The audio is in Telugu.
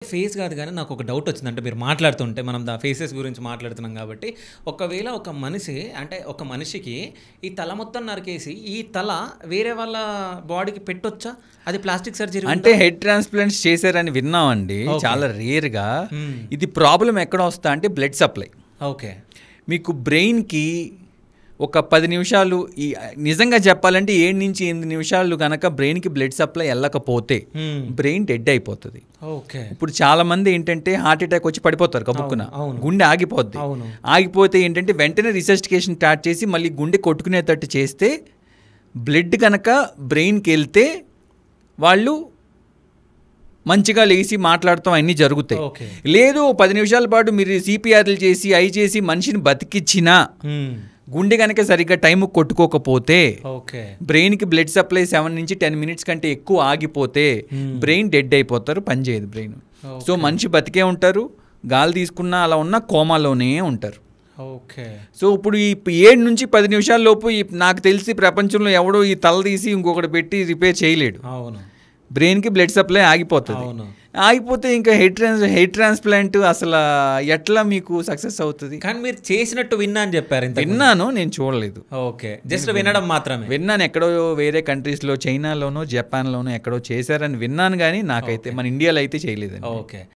ఫేస్ కాదు గానీ నాకొక డౌటొచ్చింది. అంటే మీరు మాట్లాడుతుంటే మనం ఫేసెస్ గురించి మాట్లాడుతున్నాం గాబట్టి, ఒకవేళ ఒక మనిషి అంటే ఒక మనిషికి ఈ తల మొత్తం నరికేసి, ఈ తల వేరే వాళ్ళ బాడీకి పెట్టొచ్చా? అది ప్లాస్టిక్ సర్జరీ అంటే హెడ్ ట్రాన్స్‌ప్లాంట్స్ చేశారని విన్నామండి. ఓకే. చాలా రేర్‌గా. ఇది ప్రాబ్లమ్ ఎక్కడ వస్తా అంటే బ్లడ్ సప్లై. ఓకే. మీకు బ్రెయిన్‌కి ఒక 10 నిమిషాలు నిజంగా చెప్పాలంటే 7-8 నిమిషాలు గనక బ్రెయిన్‌కి బ్లడ్ సప్లై ఎళ్ళకపోతే బ్రెయిన్ డెడ్ అయిపోతది. ఓకే. ఇప్పుడు చాలా మంది ఏంటంటే హార్ట్ అటాక్ వచ్చి పడిపోతారు గబుక్కున. అవును. గుండె ఆగిపోద్ది. అవును. ఆగిపోతే ఏంటంటే వెంటనే రిసస్టికేషన్ స్టార్ట్ చేసి మళ్ళీ గుండె కొట్టుకునేటట్టు చేస్తే బ్లడ్ కనుక బ్రెయిన్‌కి వెళ్తే వాళ్ళు మంచిగా లేచి మాట్లాడటం అన్నీ జరుగుతాయి. ఓకే. లేదు 10 నిమిషాల పాటు మీరు సిపిఆర్లు చేసి అయి చేసి మనిషిని బతికిచ్చినా గుండె కనుక సరిగ్గా టైం కొట్టుకోకపోతే ఓకే. బ్రెయిన్కి బ్లడ్ సప్లై 7 నుంచి 10 మినిట్స్ కంటే ఎక్కువ ఆగిపోతే బ్రెయిన్ డెడ్ అయిపోతారు, పనిచేయదు బ్రెయిన్. సో మనిషి బతికే ఉంటారు, గాలి తీసుకున్నా అలా ఉన్న కోమాలోనే ఉంటారు. ఓకే. సో ఇప్పుడు ఈ 7 నుంచి 10 నిమిషాల లోపు నాకు తెలిసి ప్రపంచంలో ఎవడో ఈ తల తీసి ఇంకొకటి పెట్టి రిపేర్ చేయలేడు. అవును. బ్రెయిన్కి బ్లడ్ సప్లై ఆగిపోతుంది. అవును. ఆగిపోతే ఇంకా హెడ్ ట్రాన్స్ప్లాంట్ అసలు ఎట్లా మీకు సక్సెస్ అవుతుంది? కానీ మీరు చేసినట్టు విన్నా అని చెప్పారు. విన్నాను, నేను చూడలేదు. ఓకే. జస్ట్ వినడం మాత్రమే. విన్నాను, ఎక్కడో వేరే కంట్రీస్లో చైనాలోనో జపాన్లోనో ఎక్కడో చేశారని విన్నాను, కానీ నాకైతే మన ఇండియాలో అయితే చేయలేదండి. ఓకే.